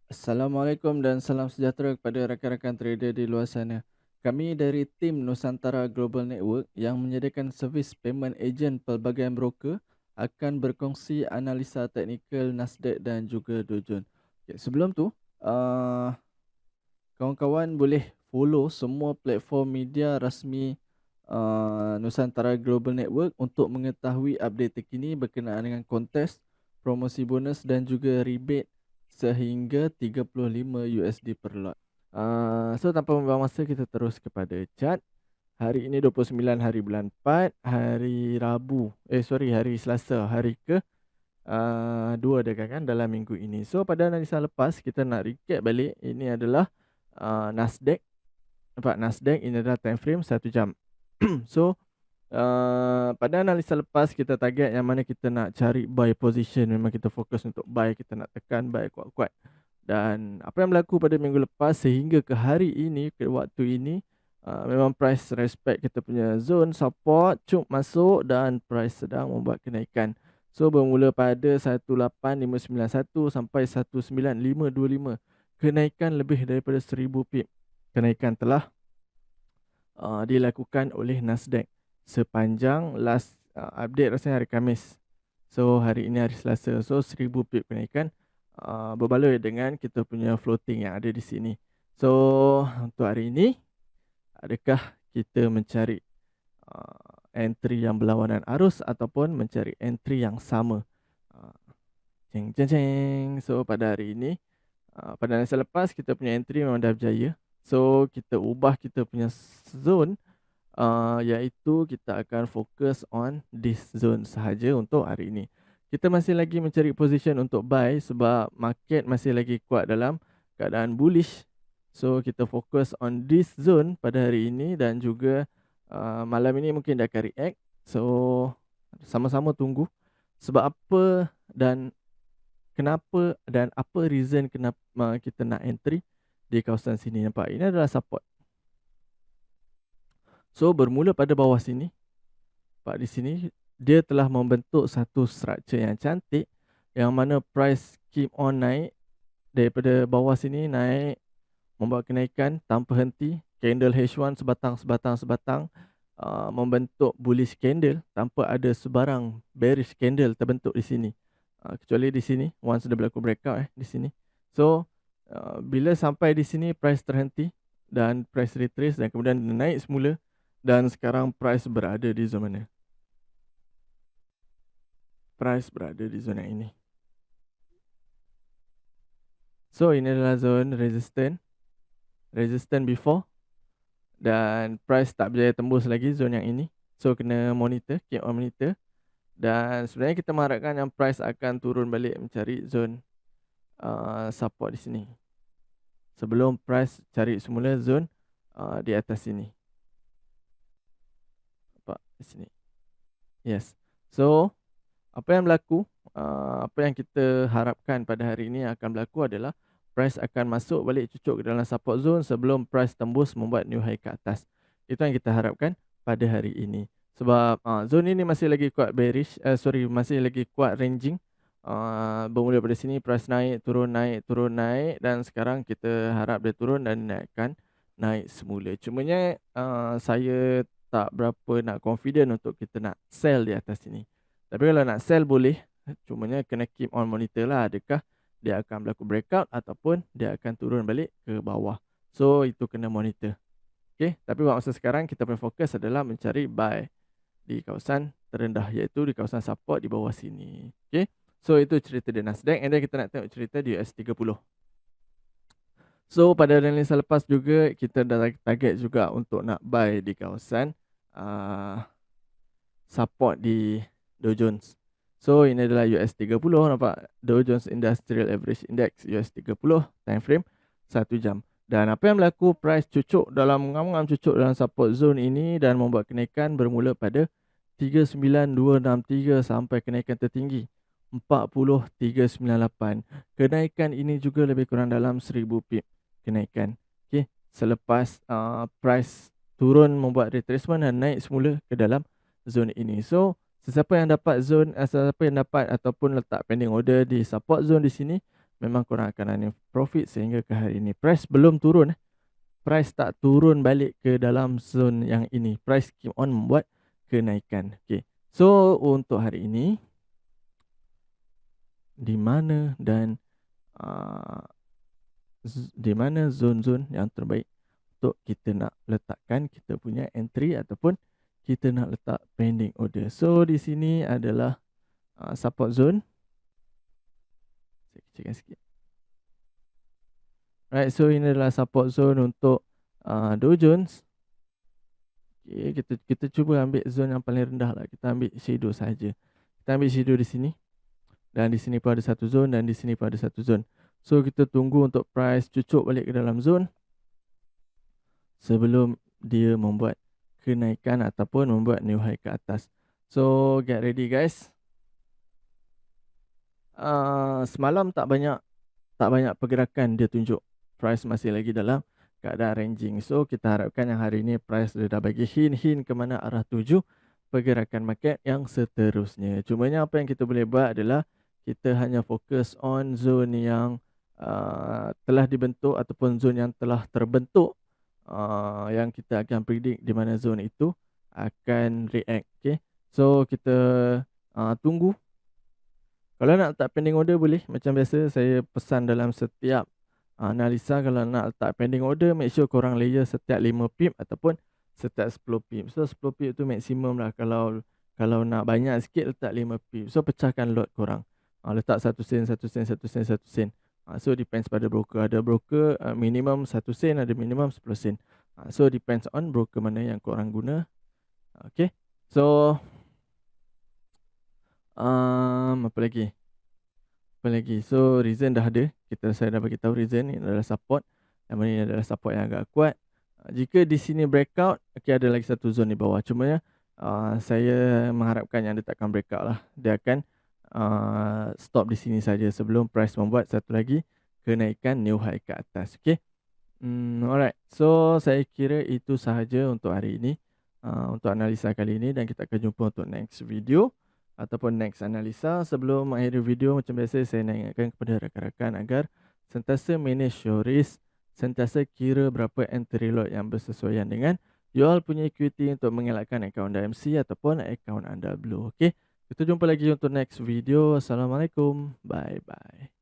Assalamualaikum dan salam sejahtera kepada rakan-rakan trader di luar sana. Kami dari tim Nusantara Global Network yang menyediakan servis payment agent pelbagai broker akan berkongsi analisa teknikal Nasdaq dan juga Dow Jones. Okay, sebelum tu, uh, kawan-kawan boleh follow semua platform media rasmi Nusantara Global Network untuk mengetahui update terkini berkenaan dengan kontes, promosi bonus dan juga rebate sehingga 35 USD per lot. So tanpa membuang masa kita terus kepada chart. Hari ini 29 hari bulan 4, hari Rabu. Hari Selasa, hari ke 2 dah kan dalam minggu ini. So pada analisa lepas kita nak recap balik, ini adalah Nasdaq. Nampak Nasdaq ini adalah time frame 1 jam. So pada analisa lepas kita target yang mana kita nak cari buy position, memang kita fokus untuk buy, kita nak tekan buy kuat-kuat. Dan apa yang berlaku pada minggu lepas sehingga ke hari ini, ke waktu ini, memang price respect kita punya zone support, cuk masuk dan price sedang membuat kenaikan. So bermula pada 18591 sampai 19525, kenaikan lebih daripada 1000 pip. Kenaikan telah dilakukan oleh Nasdaq sepanjang last update rasanya hari Khamis. So hari ini hari Selasa. So 1000 pip kenaikan berbaloi dengan kita punya floating yang ada di sini. So untuk hari ini, adakah kita mencari entry yang berlawanan arus ataupun mencari entry yang sama? Ceng ceng ceng. So pada hari ini, pada analisa lepas kita punya entry memang dah berjaya. So kita ubah kita punya zone, iaitu kita akan fokus on this zone sahaja untuk hari ini. Kita masih lagi mencari position untuk buy sebab market masih lagi kuat dalam keadaan bullish. So kita fokus on this zone pada hari ini dan juga malam ini mungkin dah akan react. So sama-sama tunggu sebab apa dan kenapa dan apa reason kenapa kita nak entry di kawasan sini. Nampak ini adalah support. So bermula pada bawah sini, Pak di sini dia telah membentuk satu structure yang cantik yang mana price keep on naik daripada bawah sini, naik membuat kenaikan tanpa henti. Candle H1 sebatang membentuk bullish candle tanpa ada sebarang bearish candle terbentuk di sini. Kecuali di sini once sudah berlaku breakout di sini. So bila sampai di sini price terhenti dan price retrace dan kemudian naik semula. Dan sekarang price berada di zona mana? Price berada di zona ini. So ini adalah zone resistance. Resistance before. Dan price tak berjaya tembus lagi zone yang ini. So kena monitor, keep on monitor. Dan sebenarnya kita mengharapkan yang price akan turun balik mencari zone support di sini. Sebelum price cari semula zone di atas sini. Nampak di sini. Yes. So apa yang berlaku, apa yang kita harapkan pada hari ini akan berlaku adalah price akan masuk balik cucuk ke dalam support zone sebelum price tembus membuat new high ke atas. Itu yang kita harapkan pada hari ini. Sebab zone ini masih lagi kuat bearish, masih lagi kuat ranging. Bermula pada sini price naik, turun, dan sekarang kita harap dia turun dan akan naik semula. Cumanya saya tak berapa nak confident untuk kita nak sell di atas sini. Tapi kalau nak sell boleh, cumanya kena keep on monitor lah, adakah dia akan berlaku breakout ataupun dia akan turun balik ke bawah. So itu kena monitor. Okay, tapi buat masa sekarang kita punya fokus adalah mencari buy di kawasan terendah, iaitu di kawasan support di bawah sini. Okay, so itu cerita di Nasdaq. And then kita nak tengok cerita di US30. So pada analisa lepas juga kita dah target juga untuk nak buy di kawasan support di Dow Jones. So ini adalah US30, nampak Dow Jones Industrial Average Index US30 time frame 1 jam. Dan apa yang berlaku, price cucuk dalam support zone ini dan membuat kenaikan bermula pada 39263 sampai kenaikan tertinggi 40398. Kenaikan ini juga lebih kurang dalam 1000 pip kenaikan. Okey, selepas price turun membuat retracement dan naik semula ke dalam zone ini. So sesiapa yang dapat ataupun letak pending order di support zone di sini, memang korang akan earning profit sehingga ke hari ini. Price belum turun. Price tak turun balik ke dalam zone yang ini. Price keep on membuat kenaikan. Okay. So untuk hari ini, di mana dan di mana zone-zone yang terbaik untuk kita nak letakkan kita punya entry ataupun kita nak letak pending order. So di sini adalah support zone. Saya kecilkan sikit. Right, so ini adalah support zone untuk Dow Jones. Okay, kita cuba ambil zone yang paling rendah lah. Kita ambil shadow saja. Kita ambil shadow di sini. Dan di sini pun ada satu zone dan di sini pun ada satu zone. So kita tunggu untuk price cucuk balik ke dalam zone sebelum dia membuat kenaikan ataupun membuat new high ke atas. So get ready guys. Semalam tak banyak pergerakan dia tunjuk. Price masih lagi dalam keadaan ranging. So kita harapkan yang hari ini price dia dah bagi hint-hint ke mana arah tuju pergerakan market yang seterusnya. Cumanya apa yang kita boleh buat adalah kita hanya fokus on zone yang telah dibentuk ataupun zone yang telah terbentuk, yang kita akan predict di mana zone itu akan react. Okay. So kita tunggu. Kalau nak letak pending order boleh. Macam biasa saya pesan dalam setiap analisa, kalau nak letak pending order, make sure korang layer setiap 5 pip ataupun setiap 10 pip. So 10 pip tu maksimum lah. Kalau nak banyak sikit letak 5 pip. So pecahkan lot korang. Letak 1 sen, 1 sen, 1 sen, 1 sen. So depends pada broker. Ada broker minimum 1 sen, ada minimum 10 sen. So depends on broker mana yang korang guna. Okay. So apa lagi? So reason dah ada. Saya dah bagi tahu reason ini adalah support. Yang mana ini adalah support yang agak kuat. Jika di sini breakout, okay, ada lagi satu zone di bawah. Cuma saya mengharapkan yang dia takkan breakout lah. Dia akan stop di sini saja sebelum price membuat satu lagi kenaikan new high ke atas. Okay. Alright. So saya kira itu sahaja untuk hari ini. Untuk analisa kali ini, dan kita akan jumpa untuk next video ataupun next analisa. Sebelum mengakhiri video, macam biasa saya nak ingatkan kepada rakan-rakan agar sentiasa manage your risk, sentiasa kira berapa entry lot yang bersesuaian dengan you all punya equity untuk mengelakkan akaun DMC ataupun akaun anda blue. Okay, kita jumpa lagi untuk next video. Assalamualaikum, bye bye.